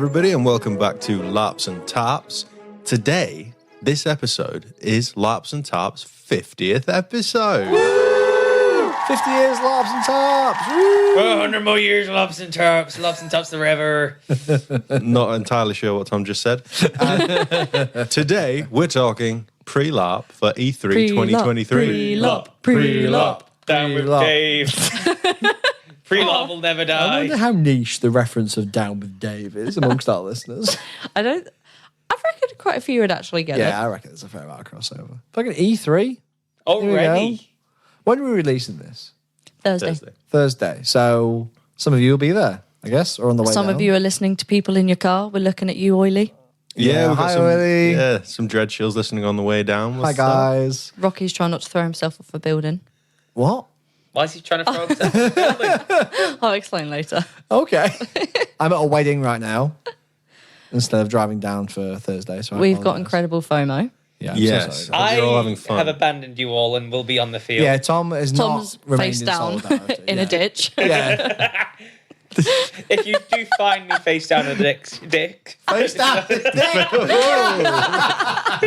everybody, and welcome back to LARPs and Tarps. Today, this episode is LARPs and Tarps' 50th episode. Woo! 50 years LARPs and Tarps. Woo! 100 more years LARPs and Tarps. LARPs and Tarps forever. Not entirely sure what Tom just said. Today, we're talking Pre LARP for E3 2023. Pre LARP. Down with Dave. Pre LARP will never I die. wonder how niche the reference of Down with Dave is amongst our listeners. I reckon quite a few would actually get it. Yeah, I reckon there's a fair amount of crossover. Fucking E3. Already? When are we releasing this? Thursday. So some of you will be there, I guess, or on the way Some down. of you are listening to people in your car. We're looking at you, Oily. Yeah, we've got hi, Willie. some dread shields listening on the way down. Hi, What's guys. Rocky's trying not to throw himself off a building. What? Why is he trying to throw himself in the building? I'll explain later. Okay. I'm at a wedding right now instead of driving down for Thursday. So We've got incredible FOMO. Yeah, I'm Yes. so sorry. You're all having fun. I have abandoned you all and will be on the field. Yeah, Tom is Tom's not remained face in down solidarity. in a ditch. Yeah. If you do find me face down on a dick. Face down.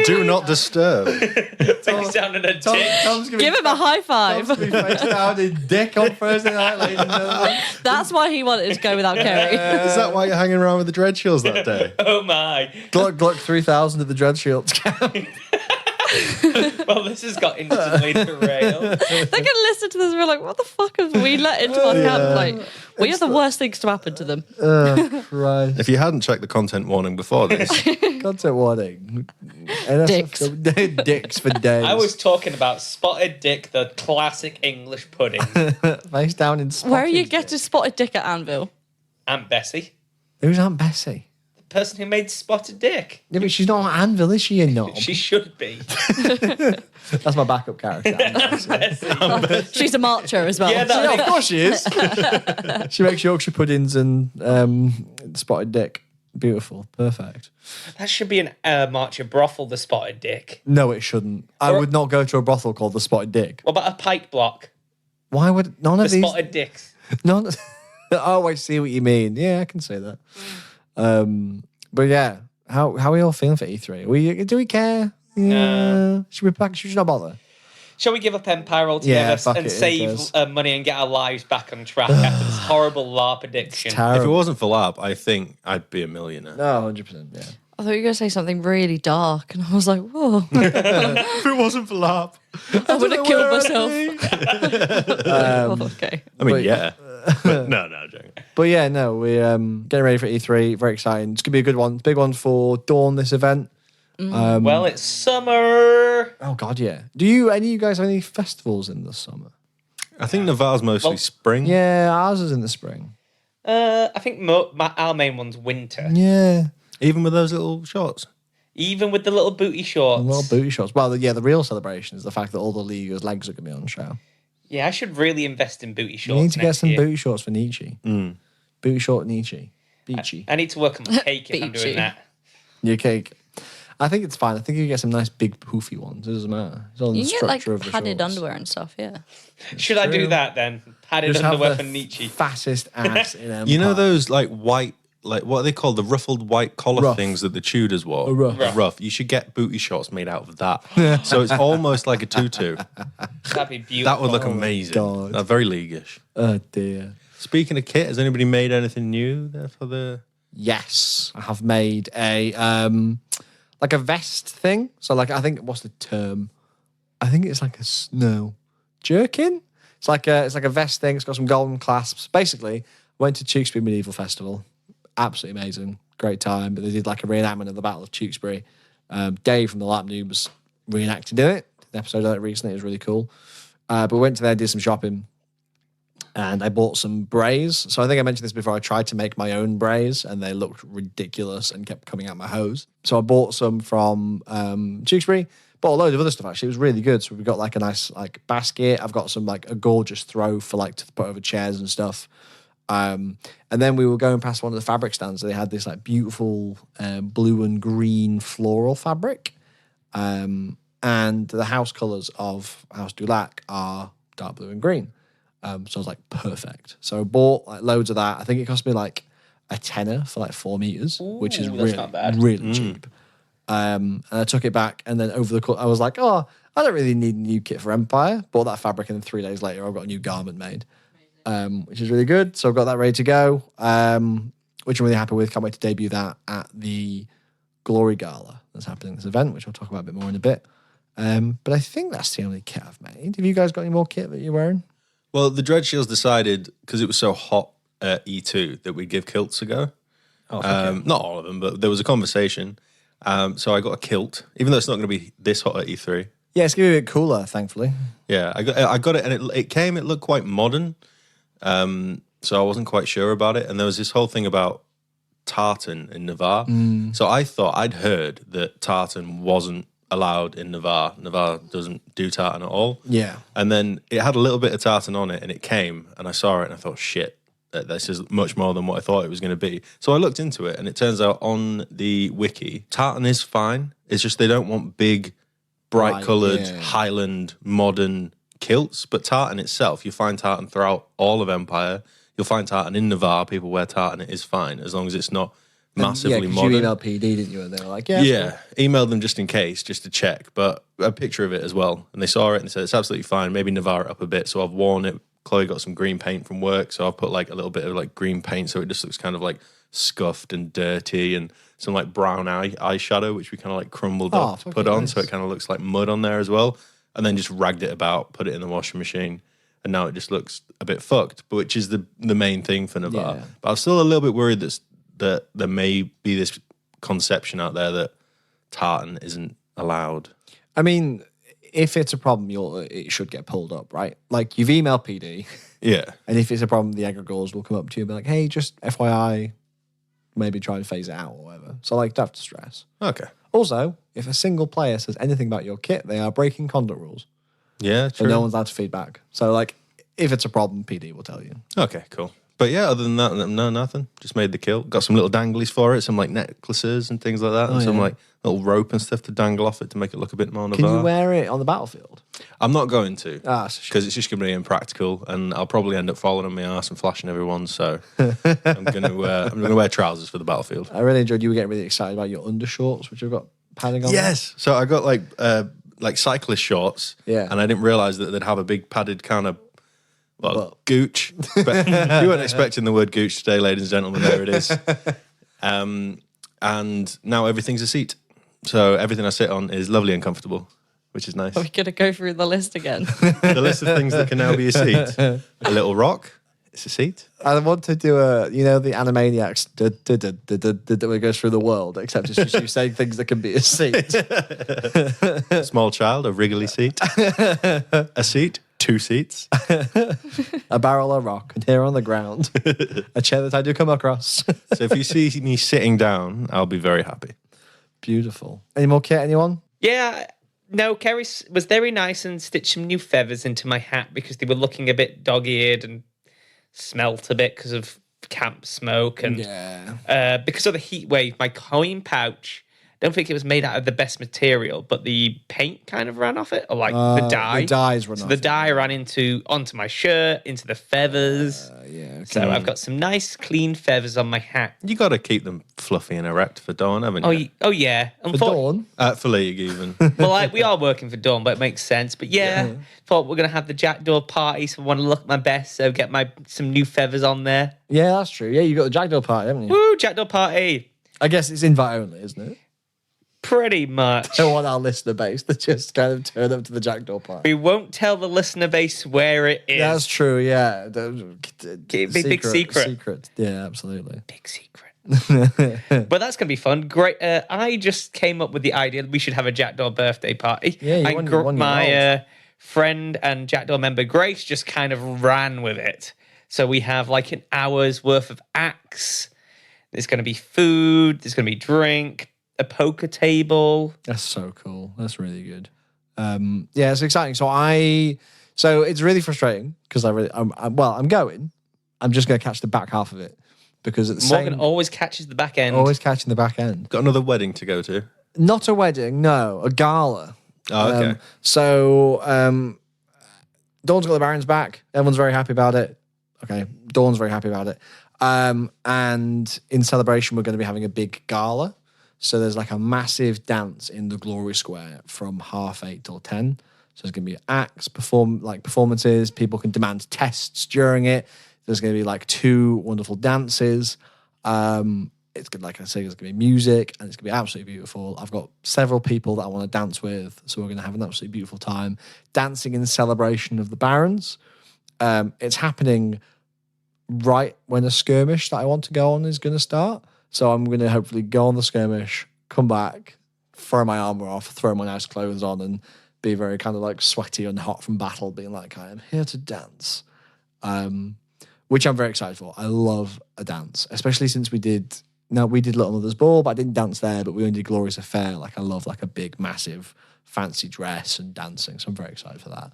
Do not disturb. Face down on a dick. Tom's gonna Give him a high five. Tom's gonna be face down in dick on Thursday night, ladies and gentlemen. That's why he wanted to go without Kerry. Is that why you're hanging around with the dread shields that day? Oh my. Gluck 3000 at the Dread Shields camp. Well, this has got instantly derailed. They're going to listen to this and be like, what the fuck have we let into our camp? Like, we have the worst things to happen to them. Right. If you hadn't checked the content warning before this, Content warning. Dicks. Dicks for days. I was talking about Spotted Dick, the classic English pudding. face down in spotted. Where are you getting spotted dick at Anvil? Aunt Bessie. Who's Aunt Bessie? The person who made Spotted Dick. Yeah, but she's not on Anvil, is she? Not. She should be. That's my backup character. Aunt Bessie. She's a marcher as well. Yeah, that Yeah, of course she is. She makes Yorkshire puddings and spotted dick. Beautiful. Perfect. That should be an Marcher brothel, the Spotted Dick. No, it shouldn't. I would not go to a brothel called the Spotted Dick. What about a pike block? Why would none The of these? Spotted Dicks. None. Oh, I see what you mean. Yeah, I can say that. But yeah, how are we all feeling for E3? Do we care? Yeah. No. Should we back? Should we not bother? Shall we give up Empire Yeah, altogether fuck and it, save does. money and get our lives back on track after this horrible LARP addiction? if it Terrible. wasn't for LARP, I think I'd be a millionaire. No, 100%. Yeah. I thought you were going to say something really dark, and I was like, whoa, If it wasn't for LARP. I would have killed myself. Okay. I mean, But- yeah. But no, joking. But yeah, no, we're getting ready for E3. Very exciting. It's gonna be a good one. Big one for Dawn. This event. Well, it's summer. Oh God, yeah. Do any of you guys have any festivals in the summer? I think Navarre's mostly Well- spring. Yeah, ours is in the spring. I think our main one's winter. Yeah, Even with those little shorts. Even with the little booty shorts. little booty shots. Well, yeah, the real celebration is the fact that all the leaguers' legs are gonna be on show. Yeah, I should really invest in booty shorts. You need to get next some year. booty shorts for Nietzsche. Booty short Nietzsche. Beachy. I need to work on my cake if I'm Beachy. doing that. Your cake. I think it's fine. I think you get some nice big poofy ones. It doesn't matter. It's all in You the can get like structure of the padded shorts. underwear and stuff, yeah. Should I do True. that then? Padded Just have underwear the for Nietzsche. fattest ass in Empire. You know those like white, like what are they called? The ruffled white collar Ruff. things that the Tudors wore. ruff. Ruff. You should get booty shorts made out of that. So it's almost like a tutu. That'd be beautiful. That would look amazing. God. Very leaguish. Oh dear. Speaking of kit, has anybody made anything new there for the? Yes, I have made a like a vest thing. So like I think what's the term? I think it's like a snow jerkin. It's like a vest thing. It's got some golden clasps. Basically, went to Tewkesbury Medieval Festival. Absolutely amazing, great time. But they did like a reenactment of the Battle of Tewkesbury. Dave from the LARP Noobs reenacted in it. An episode of it recently. It was really cool. But we went to there, did some shopping. And I bought some brays. So I think I mentioned this before. I tried to make my own brays and they looked ridiculous and kept coming out my hose. So I bought some from Tewkesbury. Bought a load of other stuff actually. It was really good. So we've got like a nice like basket. I've got some like a gorgeous throw for like to put over chairs and stuff. And then we were going past one of the fabric stands. And they had this like beautiful blue and green floral fabric. And the house colours of House du Lac are dark blue and green. So I was like, perfect. So I bought like loads of that. I think it cost me like a tenner for like 4 meters, which is Ooh, that's really, not bad. really cheap. And I took it back, and then over the course, I was like, oh, I don't really need a new kit for Empire. Bought that fabric, and then 3 days later, I've got a new garment made, which is really good. So I've got that ready to go, which I'm really happy with. Can't wait to debut that at the Glory Gala that's happening at this event, which I'll talk about a bit more in a bit. But I think that's the only kit I've made. Have you guys got any more kit that you're wearing? Well, the Dread Shields decided, because it was so hot at E2, that we'd give kilts a go. Not all of them, but there was a conversation. So I got a kilt, even though it's not going to be this hot at E3. Yeah, it's going to be a bit cooler, thankfully. Yeah, I got it, and it looked quite modern. So I wasn't quite sure about it. And there was this whole thing about tartan in Navarre. So I thought, I'd heard that tartan wasn't allowed in Navarre. Navarre doesn't do tartan at all. Yeah. And then it had a little bit of tartan on it, and it came, and I saw it, and I thought, shit, this is much more than what I thought it was going to be. So I looked into it, and it turns out on the wiki, tartan is fine. It's just they don't want big, bright-coloured, Highland, modern kilts. But tartan itself, you find tartan throughout all of Empire. You'll find tartan in Navarre. People wear tartan. It is fine, as long as it's not massively modern. You emailed PD, didn't you? And they were like, emailed them just in case, just to check, but a picture of it as well. And they saw it and they said, it's absolutely fine. Maybe Navarre it up a bit. So I've worn it. Chloe got some green paint from work. So I've put like a little bit of like green paint. So it just looks kind of like scuffed and dirty, and some like brown eyeshadow, which we kind of like crumbled up to put on. Nice. So it kind of looks like mud on there as well. And then just ragged it about, put it in the washing machine. And now it just looks a bit fucked, but which is the main thing for Navarre. Yeah. But I was still a little bit worried that there may be this conception out there that tartan isn't allowed. I mean, if it's a problem, it should get pulled up, right? Like, you've emailed PD. Yeah. And if it's a problem, the egregores will come up to you and be like, hey, just FYI, maybe try and phase it out or whatever. So, like, don't have to stress. Okay. Also, if a single player says anything about your kit, they are breaking conduct rules. Yeah, true. So no one's allowed to feedback. So, like, if it's a problem, PD will tell you. Okay, cool. But yeah, other than that, no, nothing. Just made the kilt. Got some little danglies for it, some like necklaces and things like that, and some like little rope and stuff to dangle off it to make it look a bit more Navarre. Can you wear it on the battlefield? I'm not going to, because it's just going to be impractical, and I'll probably end up falling on my ass and flashing everyone. So I'm going to wear trousers for the battlefield. I really enjoyed you were getting really excited about your undershorts, which have got padding on. Yes. So I got like cyclist shorts. Yeah. And I didn't realize that they'd have a big padded kind of gooch. But you weren't expecting the word gooch today, ladies and gentlemen. There it is. And now everything's a seat. So everything I sit on is lovely and comfortable, which is nice. Are we going to go through the list again? The list of things that can now be a seat. A little rock. It's a seat. I want to do the Animaniacs that goes through the world, except it's just you saying things that can be a seat. Small child, a wriggly seat. A seat, 2 seats. A barrel of rock, and here on the ground, a chair that I do come across. So if you see me sitting down, I'll be very happy. Beautiful. Any more kit, anyone? Yeah. No, Kerry was very nice and stitched some new feathers into my hat because they were looking a bit dog-eared and smelt a bit because of camp smoke and because of the heat wave. My coin pouch, I don't think it was made out of the best material, but the paint kind of ran off it, or like the dye. The dyes ran off. The dye ran onto my shirt, into the feathers. Okay. So I've got some nice clean feathers on my hat. You got to keep them fluffy and erect for Dawn, haven't you? Oh yeah. For Dawn? For League, even. Well, we are working for Dawn, but it makes sense. But thought we're going to have the Jackdaw party, so I want to look my best, so get some new feathers on there. Yeah, that's true. Yeah, you got the Jackdaw party, haven't you? Woo, Jackdaw party. I guess it's invite only, isn't it? Pretty much. I want our listener base to just kind of turn up to the Jackdaw party. We won't tell the listener base where it is. That's true, yeah. Big secret. Yeah, absolutely. Big secret. But that's going to be fun. Great. I just came up with the idea that we should have a Jackdaw birthday party. Yeah, my friend and Jackdaw member Grace just kind of ran with it. So we have like an hour's worth of acts. There's going to be food. There's going to be drink. A poker table. That's so cool. That's really good. Yeah, it's exciting. So it's really frustrating because I'm going. I'm just going to catch the back half of it because at the Morgan always catches the back end. Always catching the back end. Got another wedding to go to? Not a wedding, no, a gala. Oh, okay. Dawn's got the Barons back. Everyone's very happy about it. Okay, Dawn's very happy about it. And in celebration, we're going to be having a big gala. So there's like a massive dance in the Glory Square from 8:30 till 10. So there's going to be acts, performances. People can demand tests during it. There's going to be like 2 wonderful dances. It's good, like I say, there's going to be music, and it's going to be absolutely beautiful. I've got several people that I want to dance with, so we're going to have an absolutely beautiful time dancing in celebration of the Barons. It's happening right when a skirmish that I want to go on is going to start. So I'm going to hopefully go on the skirmish, come back, throw my armor off, throw my nice clothes on, and be very kind of like sweaty and hot from battle, being like, I am here to dance. Which I'm very excited for. I love a dance, especially since we did Little Mother's Ball, but I didn't dance there, but we only did Glorious Affair. Like, I love like a big, massive, fancy dress and dancing. So I'm very excited for that.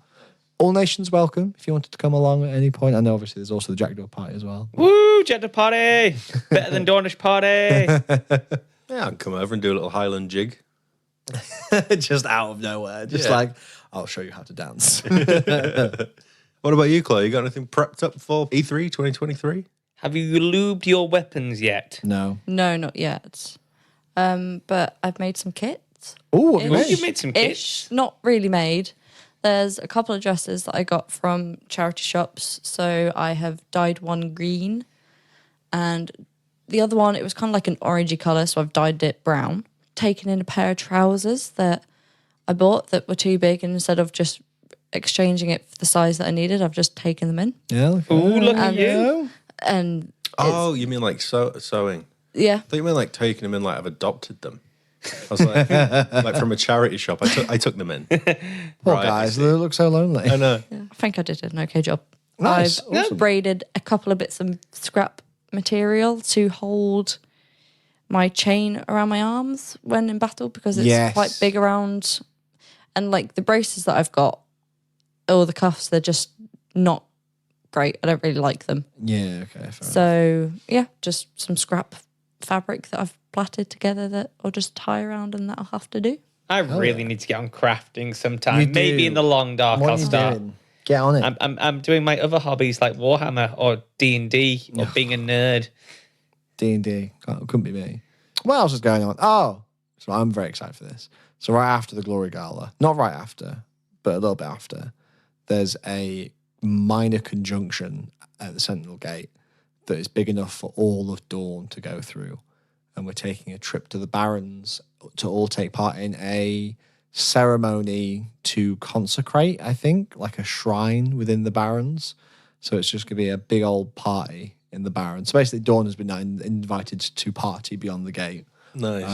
All nations welcome if you wanted to come along at any point. I know obviously there's also the Jackdaw party as well. Woo, Jackdaw party! Better than Dornish party. Yeah, I can come over and do a little Highland jig. Just out of nowhere. Just like, I'll show you how to dance. What about you, Chloe? You got anything prepped up for E3 2023? Have you lubed your weapons yet? No. No, not yet. But I've made some kits. Oh, You made some kits. Not really made. There's a couple of dresses that I got from charity shops. So I have dyed one green, and the other one, it was kind of like an orangey colour, so I've dyed it brown. Taken in a pair of trousers that I bought that were too big, and instead of just exchanging it for the size that I needed, I've just taken them in. Yeah. Ooh, look at you. And Oh, you mean like sewing? yeah. I thought you meant like taking them in, like I've adopted them. I was like, like from a charity shop. I took them in. Poor Right, guys, they look so lonely. I know. Yeah, I think I did an okay job. Nice, I've awesome. braided a couple of bits of scrap material to hold my chain around my arms when in battle, because it's quite big around. And like the braces that I've got, or the cuffs, they're just not great. I don't really like them. Yeah, okay. Fair enough. So yeah, just some scrap fabric that I've plaited together that I'll just tie around, and that'll have to do. I really need to get on crafting You sometime. Maybe do. in the long dark What I'll are you start. doing? Get on it. I'm doing my other hobbies like Warhammer or D&D or being a nerd. D&D. Couldn't be me. What else is going on? Oh, so I'm very excited for this. So right after the Glory Gala, not right after, but a little bit after, there's a minor conjunction at the Sentinel Gate that is big enough for all of Dawn to go through. And we're taking a trip to the Barrens to all take part in a ceremony to consecrate, I think, like a shrine within the Barrens. So it's just going to be a big old party in the Barrens. So basically, Dawn has been invited to party beyond the gate. Nice.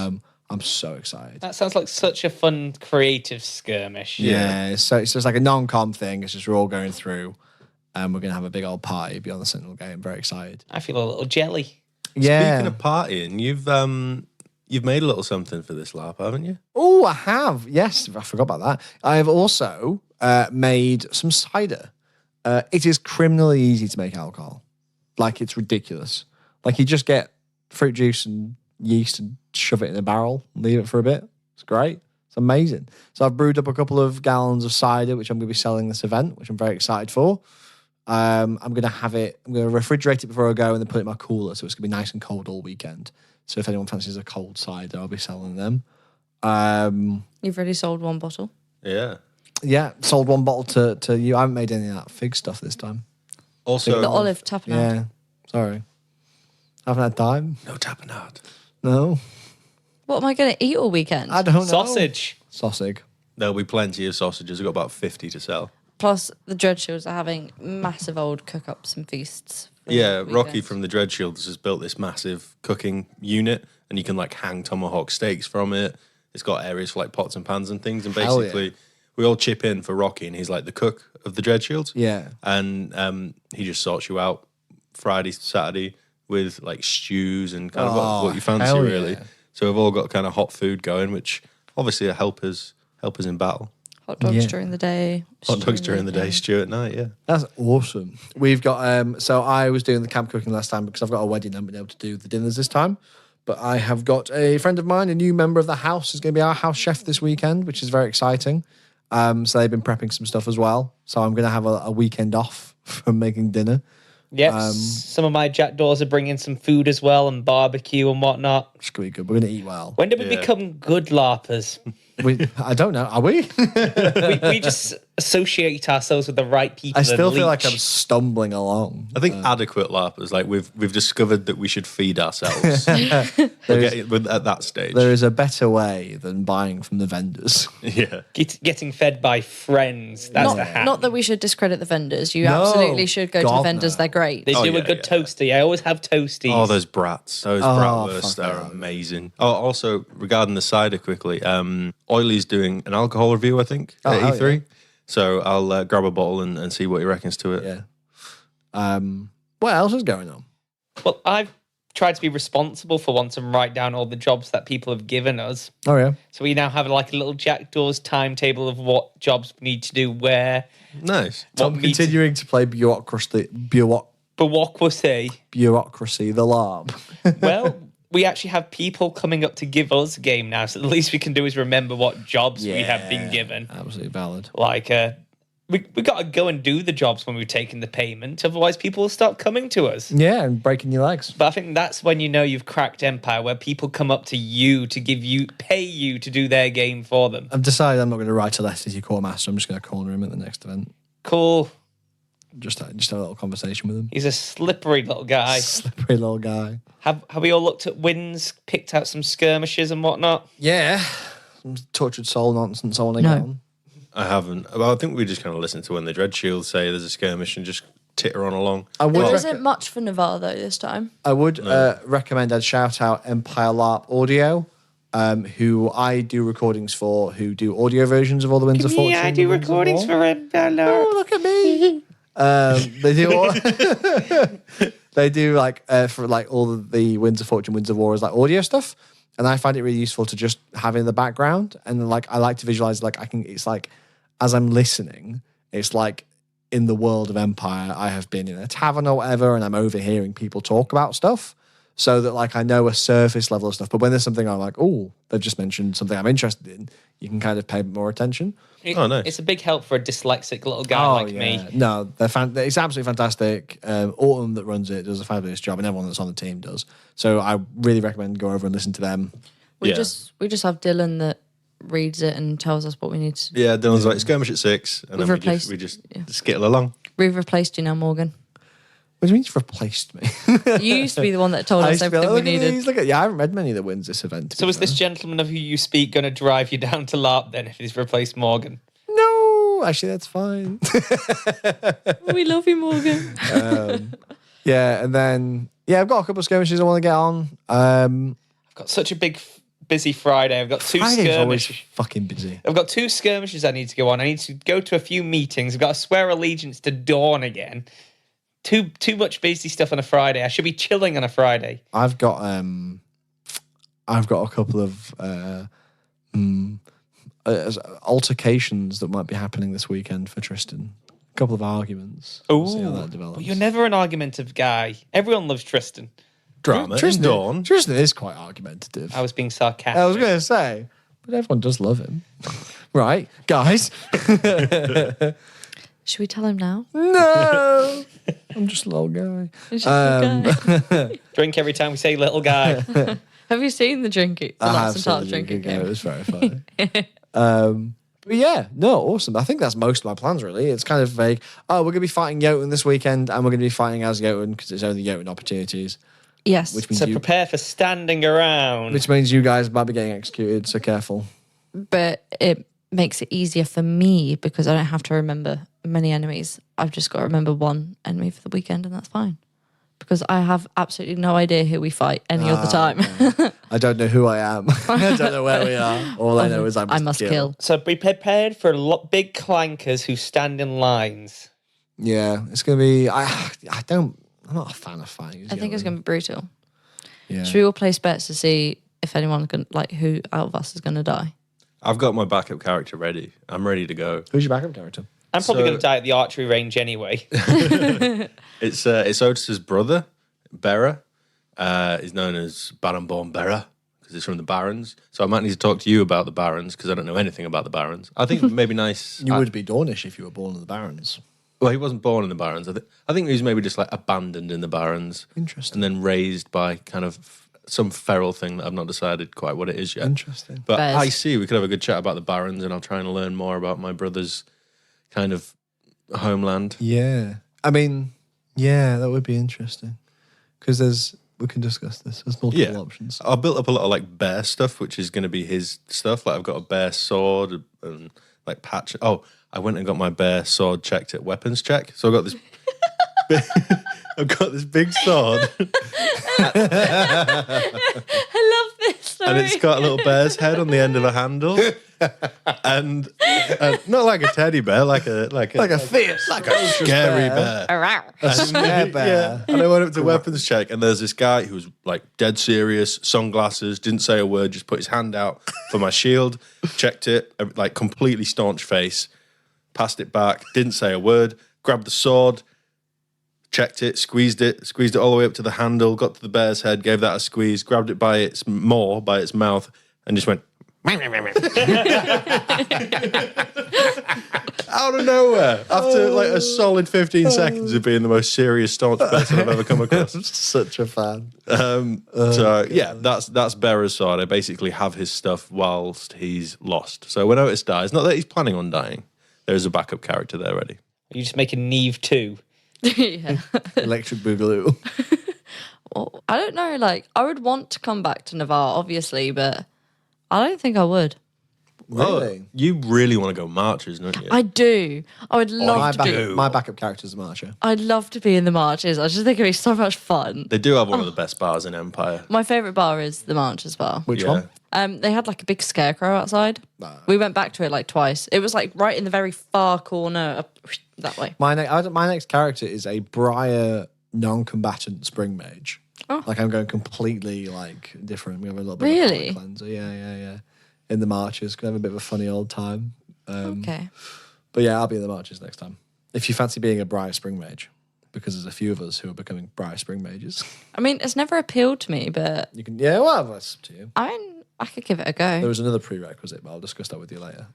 I'm so excited. That sounds like such a fun, creative skirmish. Yeah, so it's just like a non-com thing. It's just we're all going through, and we're going to have a big old party beyond the Sentinel Gate. I'm very excited. I feel a little jelly. Yeah. Speaking of partying, you've made a little something for this LARP, haven't you? Oh, I have. Yes, I forgot about that. I have also made some cider. It is criminally easy to make alcohol. Like, it's ridiculous. Like, you just get fruit juice and yeast and shove it in a barrel and leave it for a bit. It's great. It's amazing. So I've brewed up a couple of gallons of cider, which I'm going to be selling this event, which I'm very excited for. I'm going to refrigerate it before I go and then put it in my cooler, so it's going to be nice and cold all weekend. So if anyone fancies a cold cider, I'll be selling them. You've already sold one bottle. Yeah. Yeah, sold one bottle to you. I haven't made any of that fig stuff this time. Also, The olive tapenade. Yeah, sorry. I haven't had time. no tapenade. No, What am I going to eat all weekend? I don't know. Sausage. Sausage. There'll be plenty of sausages. I've got about 50 to sell. Plus, the Dreadshields are having massive old cook-ups and feasts. for Yeah, the Rocky weekend. from the Dreadshields has built this massive cooking unit, and you can like hang tomahawk steaks from it. It's got areas for like pots and pans and things, and Hell basically we all chip in for Rocky, and he's like the cook of the Dreadshields. Yeah. And he just sorts you out Friday, Saturday with like stews and kind of what you fancy hell really. yeah. So we've all got kind of hot food going, which obviously are helpers in battle. Hot dogs Yeah. during the day. Hot dogs during the day, stew at night. Yeah. That's awesome. We've got so I was doing the camp cooking last time because I've got a wedding. I haven't been able to do the dinners this time. But I have got a friend of mine, a new member of the house, is going to be our house chef this weekend, which is very exciting. So they've been prepping some stuff as well. So I'm going to have a weekend off from making dinner, Yep. Some of my jackdaws are bringing some food as well and barbecue and whatnot. It's going to be good. We're going to eat well. When did we become good LARPers? I don't know. Are we? we just associate ourselves with the right people. I still and feel like leech. I'm stumbling along. I think adequate LARPers, like we've discovered that we should feed ourselves. We're at that stage. There is a better way than buying from the vendors. Yeah. Getting fed by friends. That's the hack. Not that we should discredit the vendors. You No, absolutely should go to God, the vendors. no. They're great. They do yeah, a good yeah. toasty. I always have toasties. Oh, those brats. Those Oh, bratwursts fuck are that. amazing. Oh, also, regarding the cider quickly, Oiley's doing an alcohol review, I think, at hell E3. yeah. So I'll grab a bottle and see what he reckons to it. Yeah. What else is going on? Well, I've tried to be responsible for once and write down all the jobs that people have given us. Oh, yeah. So we now have like a little jackdaws timetable of what jobs we need to do where. Nice. What I'm continuing to play bureaucracy, But what was they? bureaucracy, the LARP. Well, we actually have people coming up to give us a game now, so the least we can do is remember what jobs we have been given. Absolutely valid. Like, we got to go and do the jobs when we've taken the payment, otherwise people will stop coming to us. Yeah, and breaking your legs. But I think that's when you know you've cracked Empire, where people come up to you to pay you to do their game for them. I've decided I'm not going to write a letter to your quartermaster. I'm just going to corner him at the next event. Cool. Just have a little conversation with him. He's a slippery little guy. Slippery little guy. Have we all looked at wins, picked out some skirmishes and whatnot? Yeah. Some tortured soul nonsense I want to No. get on. I haven't. Well, I think we just kind of listen to when the Dread Shield say there's a skirmish and just titter on along. I would, There isn't much for Navarre though this time. recommend I'd shout out Empire LARP Audio, who I do recordings for, who do audio versions of all the Winds of Fortune. Yeah, I do Winds of recordings War. for Empire. Oh, look at me. They do all, they do like for like all of the Winds of Fortune, Winds of War is like audio stuff, and I find it really useful to just have in the background, and like I like to visualize like it's like as I'm listening, it's like in the world of Empire, I have been in a tavern or whatever, and I'm overhearing people talk about stuff. So that like I know a surface level of stuff, but when there's something I'm like, oh, they've just mentioned something I'm interested in, you can kind of pay more attention. Oh, nice. It's a big help for a dyslexic little guy like me. No, it's absolutely fantastic. Autumn that runs it does a fabulous job, and everyone that's on the team does. So I really recommend go over and listen to them. We Yeah. just have Dylan that reads it and tells us what we need to. Yeah, Dylan's like skirmish at 6, and We've then replaced- we just skittle along. We've replaced you now, Morgan. What do you mean you've replaced me? You used to be the one that told I us used to be everything like, we look at needed. these, look at, I haven't read many that wins this event. to So be is this fair. gentleman of who you speak going to drive you down to LARP then if he's replaced Morgan? No, actually, that's fine. We love you, Morgan. Yeah, and then I've got a couple of skirmishes I want to get on. I've got such a busy Friday. I've got two Friday's always skirmishes. fucking busy. I've got two skirmishes I need to go on. I need to go to a few meetings. I've got to swear allegiance to Dawn again. Too much busy stuff on a Friday. I should be chilling on a Friday. I've got a couple of altercations that might be happening this weekend for Tristan. A couple of arguments. We'll see how that develops. But you're never an argumentative guy. Everyone loves Tristan. Drama in Dawn. Tristan is quite argumentative. I was being sarcastic. I was going to say, but everyone does love him. Right, guys? Should we tell him now? No! I'm just a little guy. It's just okay. Drink every time we say little guy. Have you seen the drinking? The I lots have and seen tarts the drinking game. It game. was very funny. But yeah, no, awesome. I think that's most of my plans, really. It's kind of vague. Oh, we're going to be fighting Jotun this weekend, and we're going to be fighting as Jotun because it's only Jotun opportunities, Yes. which means, So prepare for standing around. you guys might be getting executed, so careful. But it makes it easier for me because I don't have to remember many enemies. I've just got to remember one enemy for the weekend, and that's fine. Because I have absolutely no idea who we fight any other time. I don't know who I am. I don't know where we are. All I know is I must kill. So be prepared for big clankers who stand in lines. Yeah, it's going to be... I'm not a fan of fighting. I think it's going to be brutal. Yeah. Should we all place bets to see if anyone's going to, like, who out of us is going to die? I've got my backup character ready. I'm ready to go. Who's your backup character? I'm probably So- going to die at the archery range anyway. It's Otis's brother, Bera. He's known as Baronborn Bera because it's from the Barons. So I might need to talk to you about the Barons because I don't know anything about the Barons. I think it may be nice. You would be Dornish if you were born in the Barons. Well, he wasn't born in the Barrens. I think he was maybe just like abandoned in the Barrens. Interesting. And then raised by kind of some feral thing that I've not decided quite what it is yet. Interesting. But Bears. I see we could have a good chat about the Barrens, and I'll try and learn more about my brother's kind of homeland. Yeah. I mean, yeah, that would be interesting. Because we can discuss this. There's multiple options. I built up a lot of like bear stuff, which is going to be his stuff. Like I've got a bear sword and like patch. Oh, I went and got my bear sword checked at weapons check. So I got this. I've got this big sword, I love this story. and it's got a little bear's head on the end of the handle, and not like a teddy bear, like a fierce, like a scary bear. A scare bear. Yeah, and I went up to weapons check, and there's this guy who was like dead serious, sunglasses, didn't say a word, just put his hand out for my shield, checked it, like completely staunch face, passed it back, didn't say a word, grabbed the sword, checked it all the way up to the handle, got to the bear's head, gave that a squeeze, grabbed it by its mouth, and just went out of nowhere after like a solid 15 seconds of being the most serious, staunch person I've ever come across. Such a fan. That's Bearer's sword. I basically have his stuff whilst he's lost. So when Otis dies, not that he's planning on dying, there's a backup character there ready. You just making Neve 2. Yeah. Electric Boogaloo. Well, I don't know. Like, I would want to come back to Navarre, obviously, but I don't think I would. Really? Oh, you really want to go marches, don't you? I do. I would love to be. My backup character is a marcher. I'd love to be in the marches. I just think it'd be so much fun. They do have one of the best bars in Empire. My favourite bar is the Marches bar. Which Yeah. one? They had like a big scarecrow outside. We went back to it like twice. It was like right in the very far corner up that way. My next character is a Briar non-combatant spring mage. Oh. Like I'm going completely like different. We have a little bit Really? of a cleanser. Yeah. In the marches, gonna have a bit of a funny old time. Okay. But yeah, I'll be in the marches next time. If you fancy being a Briar spring mage, because there's a few of us who are becoming Briar spring mages. I mean, it's never appealed to me, but You can, yeah, well, that's up to you. I mean, I could give it a There go. was another prerequisite, but I'll discuss that with you later.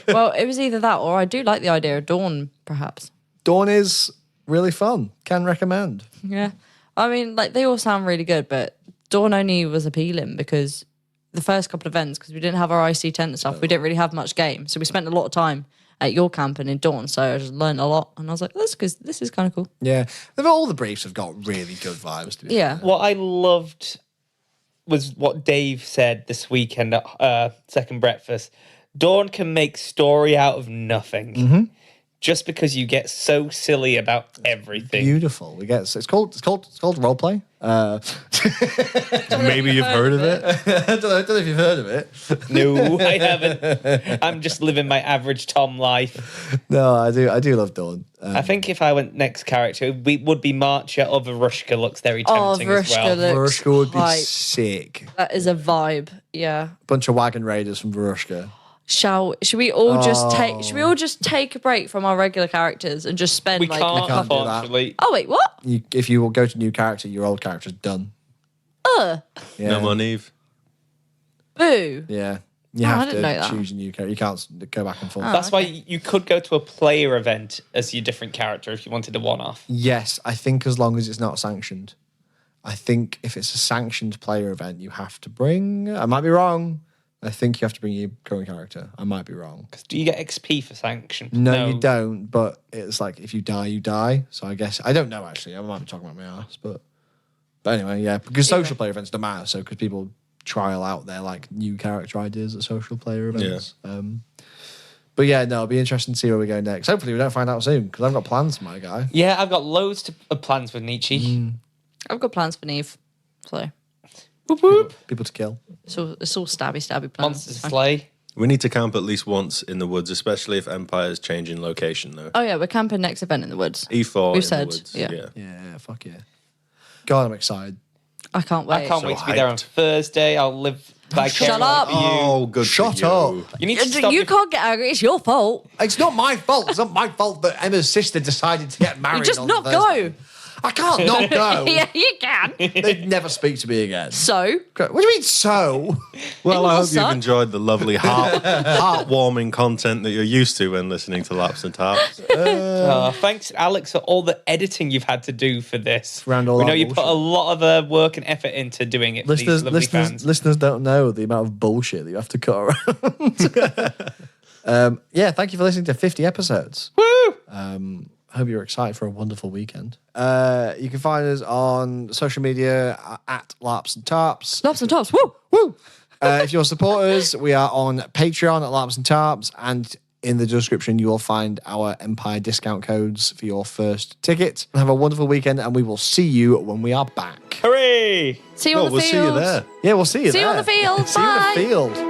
Well, it was either that or I do like the idea of Dawn, perhaps. Dawn is really fun. Can recommend. Yeah. I mean, like, they all sound really good, but Dawn only was appealing because the first couple of events, because we didn't have our IC tent and stuff, we didn't really have much game. So we spent a lot of time at your camp and in Dawn. So I just learned a lot. And I was like, this is kind of cool. Yeah. All the briefs have got really good vibes, to be Yeah. What I loved was what Dave said this weekend at Second Breakfast. Dawn can make story out of nothing. Just because you get so silly about everything. Beautiful. It's called role play. Maybe you've heard of it. I don't know if you've heard of it. No, I haven't. I'm just living my average Tom life. No, I do love Dawn. I think if I went next character, we would be Marcher or Varushka. Looks very tempting as Varushka well. looks Varushka would be hype. sick. That is a vibe. Yeah. Bunch of wagon raiders from Varushka. Should we all just take a break from our regular characters and just spend We like can't, can't do that. unfortunately. Oh wait, what? If you go to new character, your old character's done. Yeah. No more Neve. Boo. Yeah. You I have didn't to know that. choose a new character. You can't go back and forth. That's why you could go to a player event as your different character if you wanted a one-off. Yes, I think as long as it's not sanctioned. I think if it's a sanctioned player event, you have to bring. I might be wrong. I think you have to bring your current character. I might be wrong. Do you get XP for sanction? No, you don't. But it's like if you die, you die. So I guess I don't know actually. I might be talking about my ass, but anyway, yeah. Because social player events don't matter. So because people trial out their like new character ideas at social player events. But yeah, no, it'll be interesting to see where we go next. Hopefully, we don't find out soon because I've got plans for my guy. Yeah, I've got loads of plans with Nietzsche. I've got plans for Neve. So Whoop whoop. People to kill. it's all stabby plans. Monster It's fine. Slay. We need to camp at least once in the woods, especially if Empire's changing location, though. Oh yeah, we're camping next event in the woods. E4 We've in said, the woods. yeah. Yeah, fuck yeah. God, I'm excited. I can't wait. I can't So wait to be there on hyped. Thursday. I'll live vicariously Shut up. for you. Oh, good Shut for you. up. You need to stop. You can't get angry. It's your fault. It's not my fault. It's not my fault that Emma's sister decided to get married. You just on not Thursday. go. I can't not go. Yeah, you can. They'd never speak to me again. So, What do you mean, so? Well, I will hope you've suck. enjoyed the lovely heartwarming content that you're used to when listening to Laps and Tarps. Thanks, Alex, for all the editing you've had to do for this. Around all we know that you put bullshit. a lot of work and effort into doing it for these lovely fans. Listeners don't know the amount of bullshit that you have to cut around. Yeah, thank you for listening to 50 episodes. Woo! Hope you're excited for a wonderful weekend. You can find us on social media at Larps and Tarps. Laps and tops. Woo! Woo! If you're supporters, we are on Patreon at Larps and Tarps, and in the description you will find our Empire discount codes for your first ticket. Have a wonderful weekend, and we will see you when we are back. Hooray! See you on the We'll field. see you there. Yeah, we'll see you See you there. on the field. See you in Bye. the field.